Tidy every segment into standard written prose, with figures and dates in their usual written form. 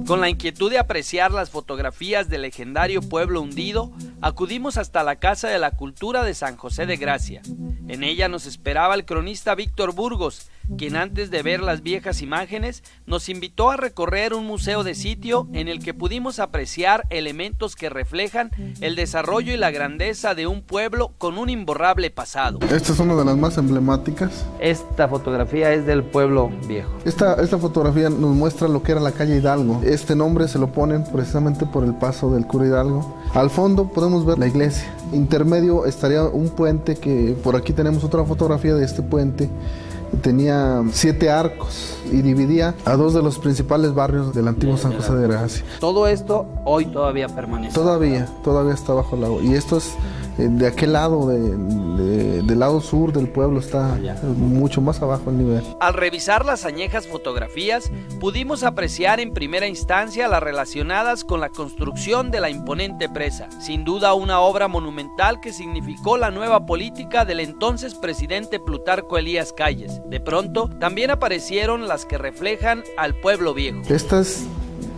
Con la inquietud de apreciar las fotografías del legendario pueblo hundido, acudimos hasta la Casa de la Cultura de San José de Gracia. En ella nos esperaba el cronista Víctor Burgos, quien antes de ver las viejas imágenes nos invitó a recorrer un museo de sitio en el que pudimos apreciar elementos que reflejan el desarrollo y la grandeza de un pueblo con un imborrable pasado. Esta es una de las más emblemáticas. Esta fotografía es del pueblo viejo. Esta fotografía nos muestra lo que era la calle Hidalgo. Este nombre se lo ponen precisamente por el paso del cura Hidalgo. Al fondo podemos ver la iglesia. Intermedio estaría un puente, que por aquí tenemos otra fotografía de este puente. Tenía 7 arcos y dividía a 2 de los principales barrios del antiguo San José de Gracia. Todo esto hoy todavía permanece. Todavía está bajo el agua. Y esto es de aquel lado, del lado sur del pueblo, está mucho más abajo el nivel. Al revisar las añejas fotografías, pudimos apreciar en primera instancia las relacionadas con la construcción de la imponente presa. Sin duda una obra monumental que significó la nueva política del entonces presidente Plutarco Elías Calles. De pronto, también aparecieron las que reflejan al pueblo viejo. Estas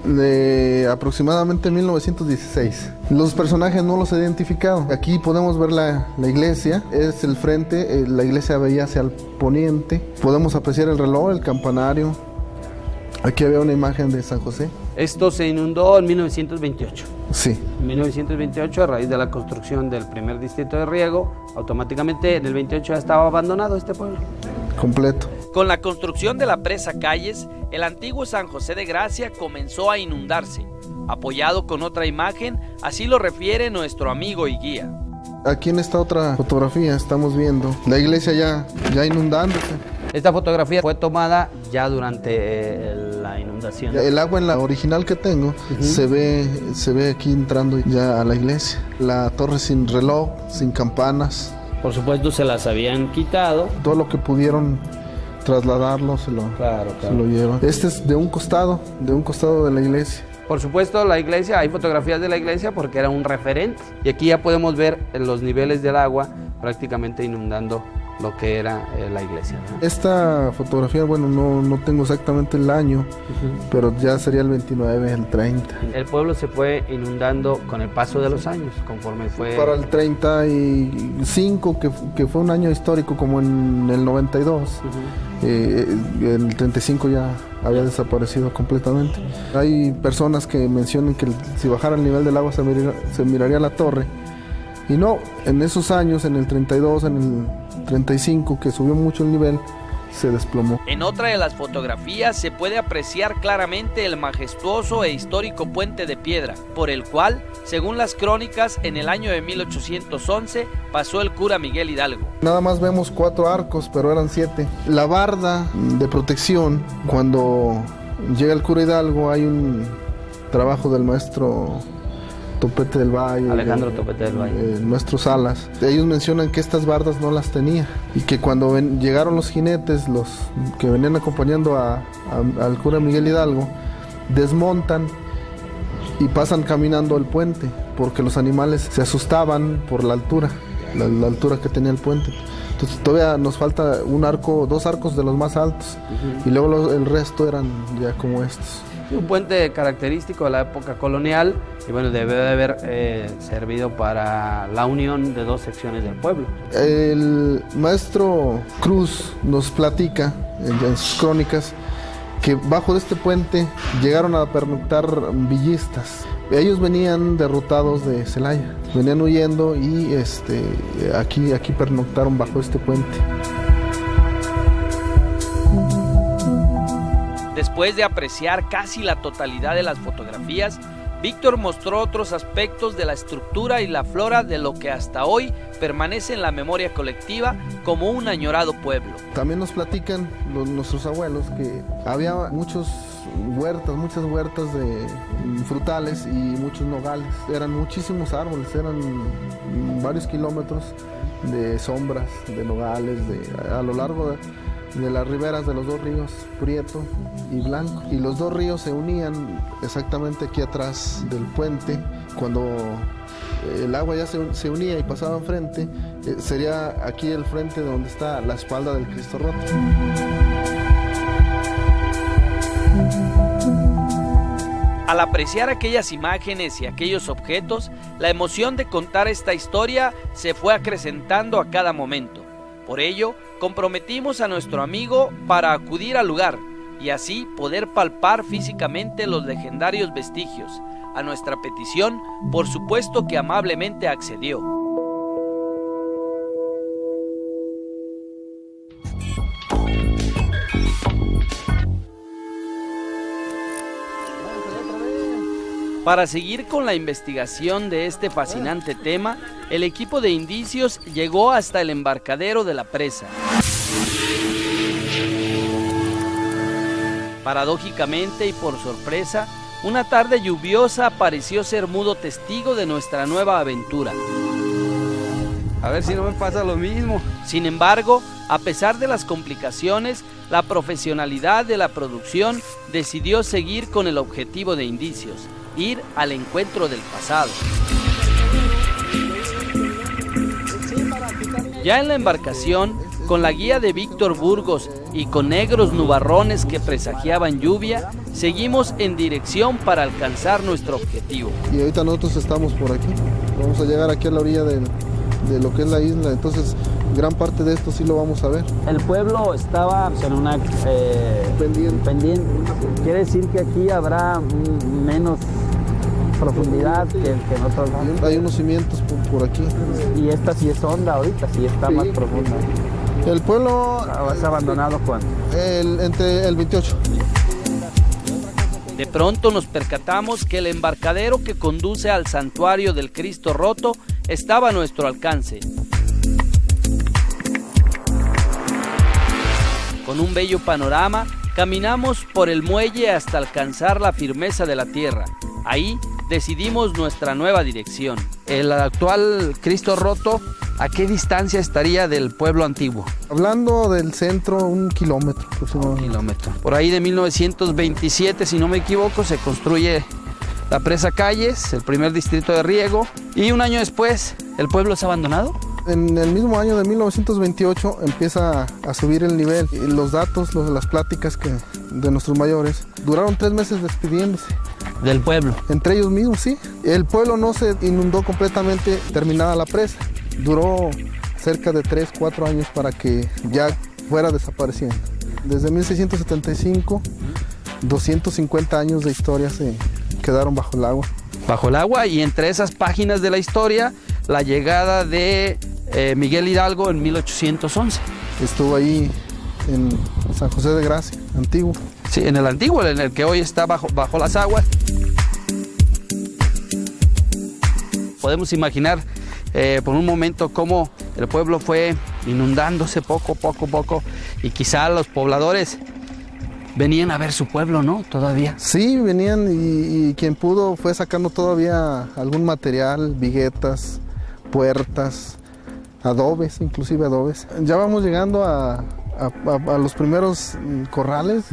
de aproximadamente 1916. Los personajes no los he identificado. Aquí podemos ver la iglesia, es el frente, la iglesia veía hacia el poniente. Podemos apreciar el reloj, el campanario. Aquí había una imagen de San José. Esto se inundó en 1928. Sí. En 1928, a raíz de la construcción del primer distrito de riego, automáticamente en el 28 ya estaba abandonado este pueblo. Completo. Con la construcción de la presa Calles, el antiguo San José de Gracia comenzó a inundarse. Apoyado con otra imagen, así lo refiere nuestro amigo y guía. Aquí en esta otra fotografía estamos viendo la iglesia ya inundándose. Esta fotografía fue tomada ya durante la inundación. El agua en la original que tengo se ve aquí entrando ya a la iglesia. La torre sin reloj, sin campanas. Por supuesto se las habían quitado. Todo lo que pudieron trasladarlo se lo llevan. Este es de un costado de la iglesia. Por supuesto la iglesia, hay fotografías de la iglesia porque era un referente. Y aquí ya podemos ver los niveles del agua prácticamente inundando lo que era la iglesia, ¿no? Esta fotografía, bueno, no tengo exactamente el año, pero ya sería el 29, el 30. El pueblo se fue inundando con el paso de los años, conforme fue... Para el 35, que fue un año histórico, como en el 92, en el 35 ya había desaparecido completamente. Hay personas que mencionan que si bajara el nivel del agua se miraría la torre. Y no, en esos años, en el 32, en el 35, que subió mucho el nivel, se desplomó. En otra de las fotografías se puede apreciar claramente el majestuoso e histórico puente de piedra, por el cual, según las crónicas, en el año de 1811 pasó el cura Miguel Hidalgo. Nada más vemos 4 arcos, pero eran 7. La barda de protección, cuando llega el cura Hidalgo, hay un trabajo del maestro Topete del Valle, Alejandro Topete del Valle, nuestros Salas. Ellos mencionan que estas bardas no las tenía y que cuando llegaron los jinetes, los que venían acompañando al cura Miguel Hidalgo, desmontan y pasan caminando el puente porque los animales se asustaban por la altura, la altura que tenía el puente. Entonces todavía nos falta 2 arcos de los más altos y luego el resto eran ya como estos. Un puente característico de la época colonial y bueno, debe de haber servido para la unión de 2 secciones del pueblo. El maestro Cruz nos platica en sus crónicas que bajo de este puente llegaron a pernoctar villistas. Ellos venían derrotados de Celaya, venían huyendo y aquí pernoctaron bajo este puente. Después de apreciar casi la totalidad de las fotografías, Víctor mostró otros aspectos de la estructura y la flora de lo que hasta hoy permanece en la memoria colectiva como un añorado pueblo. También nos platican nuestros abuelos que había muchas huertas de frutales y muchos nogales. Eran muchísimos árboles, eran varios kilómetros de sombras, de nogales, a lo largo de las riberas de los 2 ríos, Prieto y Blanco. Y los 2 ríos se unían exactamente aquí atrás del puente. Cuando el agua ya se unía y pasaba enfrente, sería aquí el frente donde está la espalda del Cristo Roto. Al apreciar aquellas imágenes y aquellos objetos, la emoción de contar esta historia se fue acrecentando a cada momento. Por ello, comprometimos a nuestro amigo para acudir al lugar y así poder palpar físicamente los legendarios vestigios. A nuestra petición, por supuesto que amablemente accedió. Para seguir con la investigación de este fascinante tema, el equipo de indicios llegó hasta el embarcadero de la presa. Paradójicamente y por sorpresa, una tarde lluviosa pareció ser mudo testigo de nuestra nueva aventura. A ver si no me pasa lo mismo. Sin embargo, a pesar de las complicaciones, la profesionalidad de la producción decidió seguir con el objetivo de indicios: ir al encuentro del pasado. Ya en la embarcación, con la guía de Víctor Burgos y con negros nubarrones que presagiaban lluvia, seguimos en dirección para alcanzar nuestro objetivo. Y ahorita nosotros estamos por aquí, vamos a llegar aquí a la orilla de lo que es la isla, entonces gran parte de esto sí lo vamos a ver. El pueblo estaba en una pendiente. Quiere decir que aquí habrá menos profundidad que en otros lados. Hay unos cimientos por aquí. Y esta sí es honda ahorita, sí está más profunda. El pueblo... ¿Has abandonado cuándo? Entre el 28. De pronto nos percatamos que el embarcadero que conduce al santuario del Cristo Roto estaba a nuestro alcance. Con un bello panorama, caminamos por el muelle hasta alcanzar la firmeza de la tierra. Ahí decidimos nuestra nueva dirección. El actual Cristo Roto, ¿a qué distancia estaría del pueblo antiguo? Hablando del centro, 1 kilómetro aproximadamente. 1 kilómetro. Por ahí de 1927, si no me equivoco, se construye la presa Calles, el primer distrito de riego, y un año después, ¿el pueblo es abandonado? En el mismo año de 1928 empieza a subir el nivel. Y los datos, las pláticas de nuestros mayores, duraron 3 meses despidiéndose. Del pueblo. Entre ellos mismos, sí. El pueblo no se inundó completamente terminada la presa. Duró cerca de 3-4 años para que ya fuera desapareciendo. Desde 1675, 250 años de historia se quedaron bajo el agua. Bajo el agua, y entre esas páginas de la historia, la llegada de Miguel Hidalgo en 1811. Estuvo ahí en San José de Gracia, antiguo. Sí, en el antiguo, en el que hoy está bajo las aguas. Podemos imaginar por un momento cómo el pueblo fue inundándose poco, y quizá los pobladores venían a ver su pueblo, ¿no? Todavía. Sí, venían y quien pudo fue sacando todavía algún material, viguetas, puertas, adobes, inclusive adobes. Ya vamos llegando a los primeros corrales,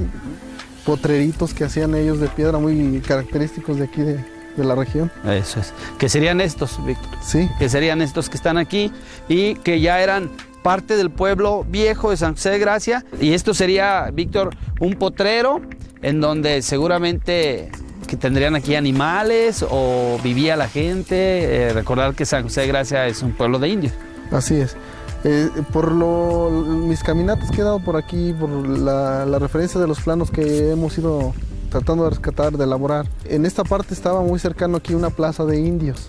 potreritos que hacían ellos de piedra, muy característicos de aquí de la región. Eso es. Que serían estos, Víctor. Sí. Que serían estos que están aquí y que ya eran parte del pueblo viejo de San José de Gracia. Y esto sería, Víctor, un potrero en donde seguramente que tendrían aquí animales o vivía la gente. Recordar que San José de Gracia es un pueblo de indios. Así es. Mis caminatas que he dado por aquí, por la referencia de los planos que hemos ido tratando de rescatar, de elaborar, en esta parte estaba muy cercano aquí una plaza de indios,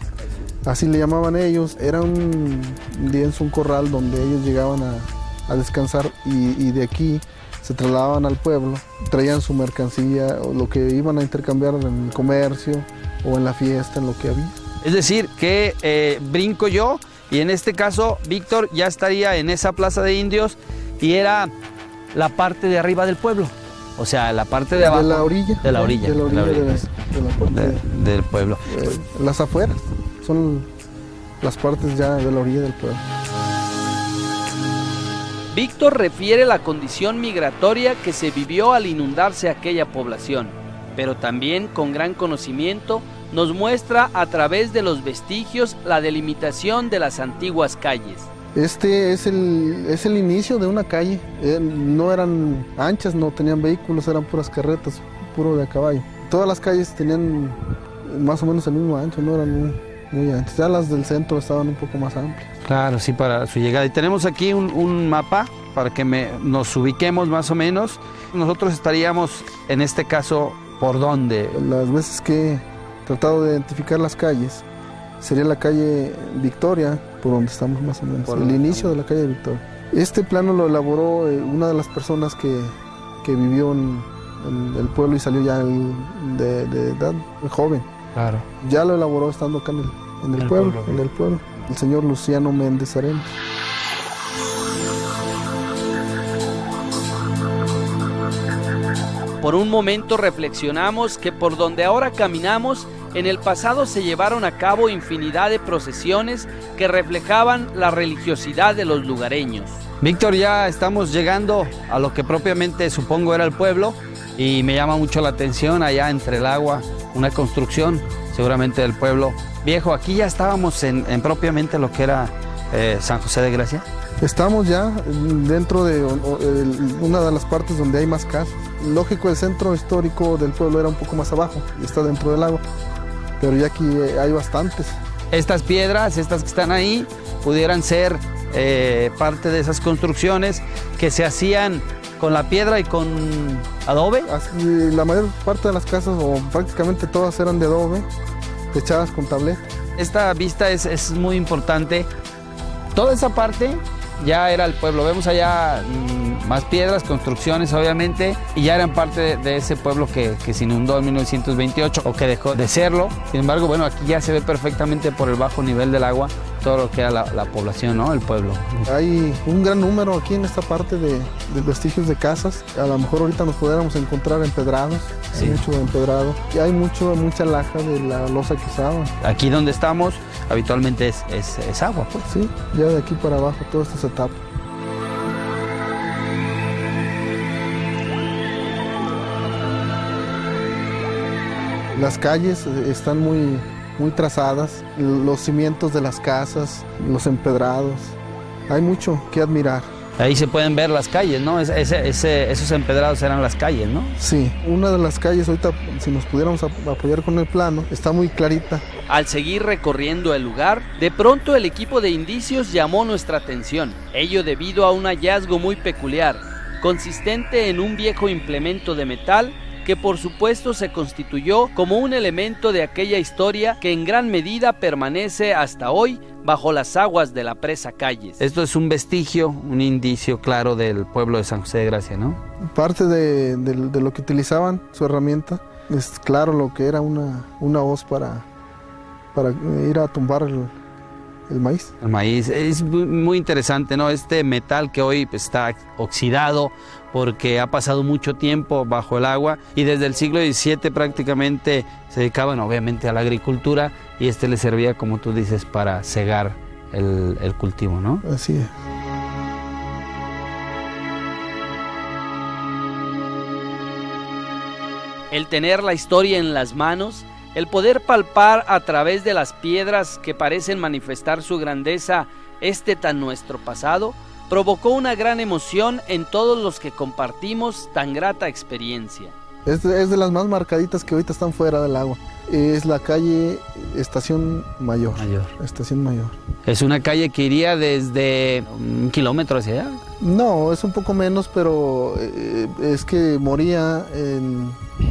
así le llamaban ellos. Era un corral donde ellos llegaban a descansar y de aquí se trasladaban al pueblo, traían su mercancía o lo que iban a intercambiar en el comercio o en la fiesta, en lo que había. Es decir, que brinco yo, y en este caso Víctor ya estaría en esa plaza de indios y era la parte de arriba del pueblo, o sea, la parte de abajo. De la orilla. De la orilla. Del pueblo. Las afueras son las partes ya de la orilla del pueblo. Víctor refiere la condición migratoria que se vivió al inundarse aquella población, pero también con gran conocimiento nos muestra a través de los vestigios la delimitación de las antiguas calles. Este es el inicio de una calle. No eran anchas, no tenían vehículos, eran puras carretas, puro de a caballo. Todas las calles tenían más o menos el mismo ancho, no eran muy anchas. Ya las del centro estaban un poco más amplias. Claro, sí, para su llegada. Y tenemos aquí un mapa para que nos ubiquemos más o menos. Nosotros estaríamos, en este caso, ¿por dónde? Las veces que he tratado de identificar las calles, sería la calle Victoria, por donde estamos más o menos, el inicio de la calle Victoria. Este plano lo elaboró una de las personas que vivió en el pueblo y salió ya de edad joven. Claro. Ya lo elaboró estando acá en el pueblo, el señor Luciano Méndez Arenas. Por un momento reflexionamos que por donde ahora caminamos, en el pasado se llevaron a cabo infinidad de procesiones que reflejaban la religiosidad de los lugareños. Víctor, ya estamos llegando a lo que propiamente supongo era el pueblo y me llama mucho la atención allá entre el agua, una construcción seguramente del pueblo viejo. Aquí ya estábamos en propiamente lo que era San José de Gracia. Estamos ya dentro de una de las partes donde hay más casas. Lógico, el centro histórico del pueblo era un poco más abajo y está dentro del agua, pero ya aquí hay bastantes. Estas piedras, estas que están ahí, pudieran ser parte de esas construcciones que se hacían con la piedra y con adobe. La mayor parte de las casas, o prácticamente todas, eran de adobe, techadas con tableta. Esta vista es muy importante. Toda esa parte ya era el pueblo. Vemos allá más piedras, construcciones obviamente, y ya eran parte de ese pueblo que se inundó en 1928 o que dejó de serlo. Sin embargo, bueno, aquí ya se ve perfectamente por el bajo nivel del agua todo lo que era la población, ¿no? El pueblo. Hay un gran número aquí en esta parte de vestigios de casas. A lo mejor ahorita nos pudiéramos encontrar empedrados, sí. Hay mucho empedrado. Y hay mucha laja de la losa que usaban. Aquí donde estamos habitualmente es agua, pues. Sí, ya de aquí para abajo todo esto se tapa. Las calles están muy trazadas, los cimientos de las casas, los empedrados. Hay mucho que admirar. Ahí se pueden ver las calles, ¿no? Esos empedrados eran las calles, ¿no? Sí, una de las calles, ahorita si nos pudiéramos apoyar con el plano, está muy clarita. Al seguir recorriendo el lugar, de pronto el equipo de indicios llamó nuestra atención, ello debido a un hallazgo muy peculiar, consistente en un viejo implemento de metal que por supuesto se constituyó como un elemento de aquella historia que en gran medida permanece hasta hoy bajo las aguas de la presa Calles. Esto es un vestigio, un indicio claro del pueblo de San José de Gracia, ¿no? Parte de lo que utilizaban, su herramienta, es claro lo que era una hoz para ir a tumbar el maíz. El maíz es muy interesante, ¿no? Este metal que hoy está oxidado porque ha pasado mucho tiempo bajo el agua y desde el siglo XVII prácticamente se dedicaban obviamente a la agricultura y le servía, como tú dices, para cegar el cultivo, ¿no? Así es. El tener la historia en las manos, el poder palpar a través de las piedras que parecen manifestar su grandeza tan nuestro pasado, provocó una gran emoción en todos los que compartimos tan grata experiencia. Es de las más marcaditas que ahorita están fuera del agua. Es la calle Estación Mayor. Estación Mayor. ¿Es una calle que iría desde 1 kilómetro hacia allá? No, es un poco menos, pero es que moría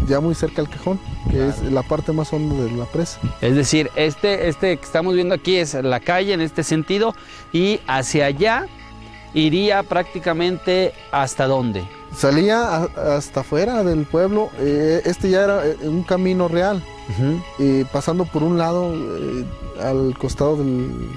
ya muy cerca del Cajón, que claro, es la parte más honda de la presa. Es decir, este que estamos viendo aquí es la calle en este sentido y hacia allá iría prácticamente ¿hasta dónde? Salía hasta afuera del pueblo. Ya era un camino real, pasando por un lado al costado del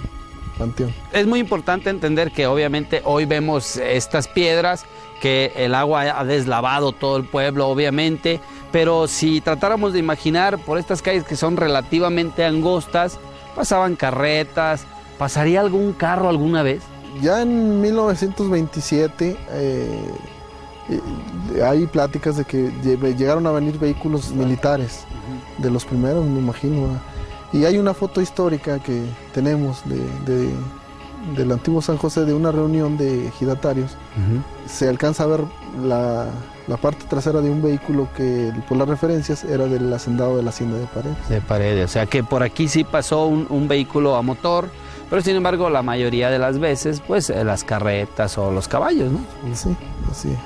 panteón. Es muy importante entender que obviamente hoy vemos estas piedras, que el agua ha deslavado todo el pueblo obviamente, pero si tratáramos de imaginar por estas calles que son relativamente angostas, pasaban carretas, ¿pasaría algún carro alguna vez? Ya en 1927 hay pláticas de que llegaron a venir vehículos militares, de los primeros, me imagino. Y hay una foto histórica que tenemos del antiguo San José, de una reunión de ejidatarios, se alcanza a ver la parte trasera de un vehículo que, por las referencias, era del hacendado de la hacienda de Paredes. De Paredes, o sea que por aquí sí pasó un vehículo a motor, pero sin embargo la mayoría de las veces, pues las carretas o los caballos, ¿no? Sí, así es.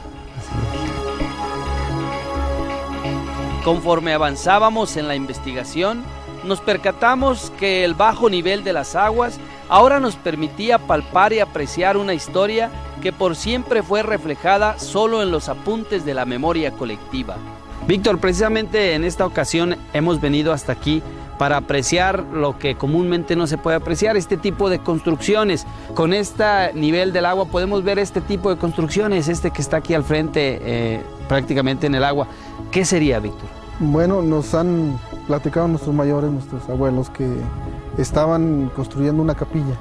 Conforme avanzábamos en la investigación, nos percatamos que el bajo nivel de las aguas ahora nos permitía palpar y apreciar una historia que por siempre fue reflejada solo en los apuntes de la memoria colectiva. Víctor, precisamente en esta ocasión hemos venido hasta aquí para apreciar lo que comúnmente no se puede apreciar, este tipo de construcciones. Con este nivel del agua podemos ver este tipo de construcciones, este que está aquí al frente, prácticamente en el agua. ¿Qué sería, Víctor? Bueno, nos han platicado nuestros mayores, nuestros abuelos, que estaban construyendo una capilla,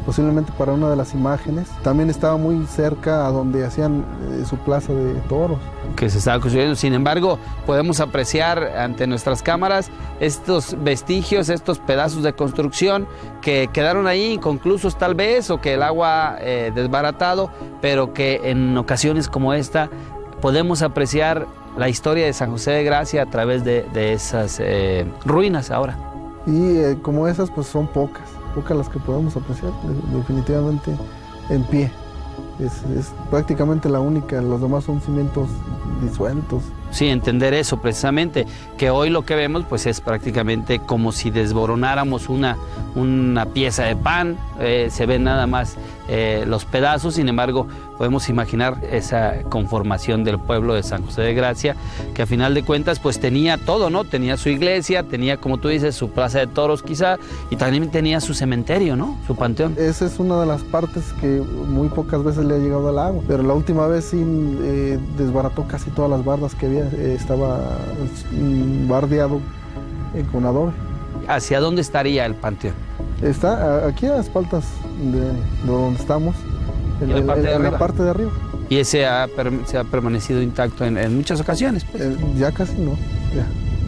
posiblemente para una de las imágenes. También estaba muy cerca a donde hacían su plaza de toros. Que se estaba construyendo. Sin embargo, podemos apreciar ante nuestras cámaras estos vestigios, estos pedazos de construcción que quedaron ahí inconclusos tal vez, o que el agua ha desbaratado, pero que en ocasiones como esta podemos apreciar la historia de San José de Gracia a través de esas ruinas ahora. Y como esas, pues son pocas las que podemos apreciar, definitivamente en pie. Es prácticamente la única, los demás son cimientos disueltos. Sí, entender eso precisamente, que hoy lo que vemos pues es prácticamente como si desboronáramos una pieza de pan, se ven nada más los pedazos. Sin embargo, podemos imaginar esa conformación del pueblo de San José de Gracia, que a final de cuentas pues tenía todo, ¿no? Tenía su iglesia, tenía, como tú dices, su plaza de toros quizá, y también tenía su cementerio, ¿no? Su panteón. Esa es una de las partes que muy pocas veces le ha llegado al agua, pero la última vez sí desbarató casi todas las bardas que había, estaba bardeado con adobe. ¿Hacia dónde estaría el panteón? Está aquí a las espaldas de donde estamos, en la parte de arriba. ¿Y ese se ha permanecido intacto en muchas ocasiones? Pues. Ya casi no,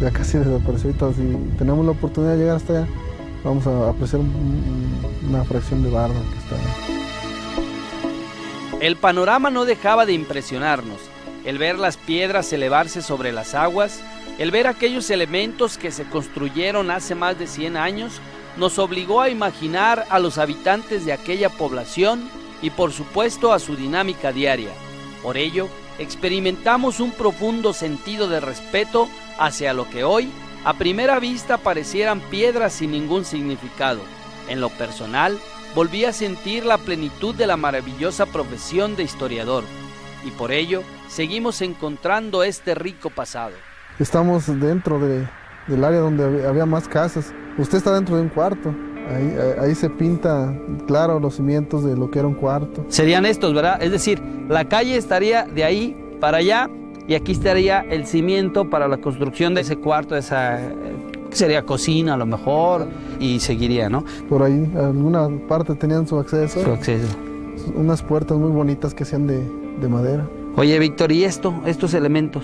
ya casi desapareció. Entonces, si tenemos la oportunidad de llegar hasta allá, vamos a apreciar una fracción de barda que está ahí. El panorama no dejaba de impresionarnos. El ver las piedras elevarse sobre las aguas, el ver aquellos elementos que se construyeron hace más de 100 años, nos obligó a imaginar a los habitantes de aquella población y por supuesto a su dinámica diaria. Por ello, experimentamos un profundo sentido de respeto hacia lo que hoy, a primera vista, parecieran piedras sin ningún significado. En lo personal, volví a sentir la plenitud de la maravillosa profesión de historiador, y por ello seguimos encontrando este rico pasado. Estamos dentro del área donde había más casas. Usted está dentro de un cuarto. Ahí se pinta claro los cimientos de lo que era un cuarto. Serían estos, ¿verdad? Es decir, la calle estaría de ahí para allá y aquí estaría el cimiento para la construcción de ese cuarto, de esa sería cocina a lo mejor, y seguiría, ¿no? Por ahí, alguna parte tenían su acceso. Su acceso. Unas puertas muy bonitas que hacían de madera. Oye, Víctor, ¿y estos elementos?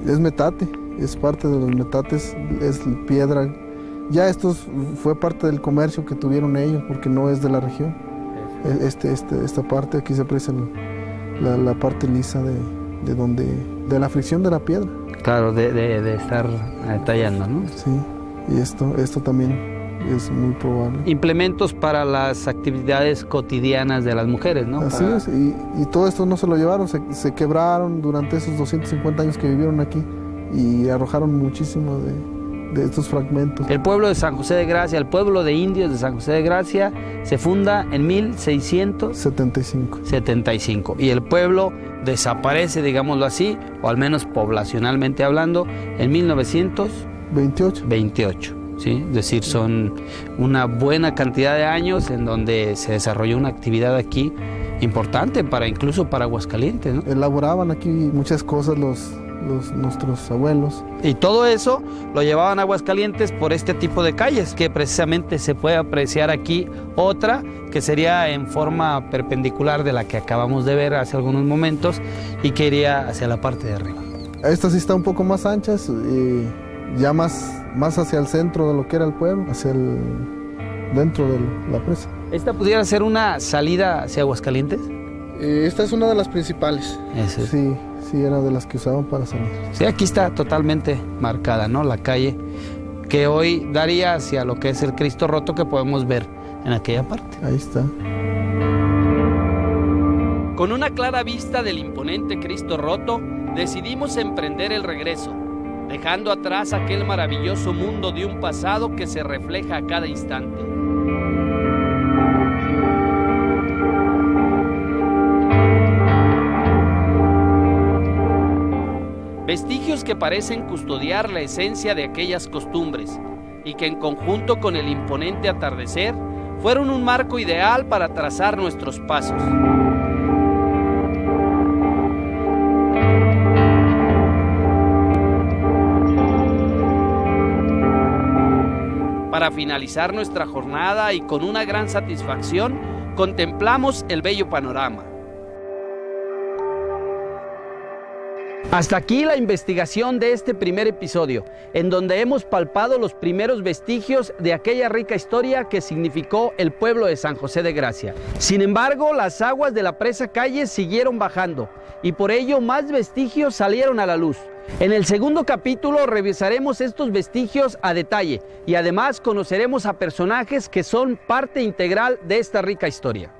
Es metate, es parte de los metates, es piedra. Ya esto fue parte del comercio que tuvieron ellos, porque no es de la región. Esta parte, aquí se aprecia la parte lisa de la fricción de la piedra. Claro, de estar tallando, ¿no? Sí, y esto también es muy probable. Implementos para las actividades cotidianas de las mujeres, ¿no? Así es, y todo esto no se lo llevaron, se quebraron durante esos 250 años que vivieron aquí y arrojaron muchísimo de estos fragmentos. El pueblo de San José de Gracia, el pueblo de indios de San José de Gracia, se funda en 1675. Y el pueblo desaparece, digámoslo así, o al menos poblacionalmente hablando, en 1928. ¿Sí? Es decir, son una buena cantidad de años en donde se desarrolló una actividad aquí importante incluso para Aguascalientes, ¿no? Elaboraban aquí muchas cosas nuestros abuelos. Y todo eso lo llevaban a Aguascalientes por este tipo de calles, que precisamente se puede apreciar aquí otra, que sería en forma perpendicular de la que acabamos de ver hace algunos momentos, y que iría hacia la parte de arriba. Esta sí está un poco más anchas, ya más hacia el centro de lo que era el pueblo, hacia dentro de la presa. ¿Esta pudiera ser una salida hacia Aguascalientes? Esta es una de las principales. Sí, era de las que usaban para salir. Sí, aquí está totalmente marcada, ¿no? La calle que hoy daría hacia lo que es el Cristo Roto que podemos ver en aquella parte. Ahí está. Con una clara vista del imponente Cristo Roto, decidimos emprender el regreso, dejando atrás aquel maravilloso mundo de un pasado que se refleja a cada instante. Vestigios que parecen custodiar la esencia de aquellas costumbres y que en conjunto con el imponente atardecer fueron un marco ideal para trazar nuestros pasos. Para finalizar nuestra jornada y con una gran satisfacción, contemplamos el bello panorama. Hasta aquí la investigación de este primer episodio, en donde hemos palpado los primeros vestigios de aquella rica historia que significó el pueblo de San José de Gracia. Sin embargo, las aguas de la presa Calle siguieron bajando y por ello más vestigios salieron a la luz. En el segundo capítulo revisaremos estos vestigios a detalle y además conoceremos a personajes que son parte integral de esta rica historia.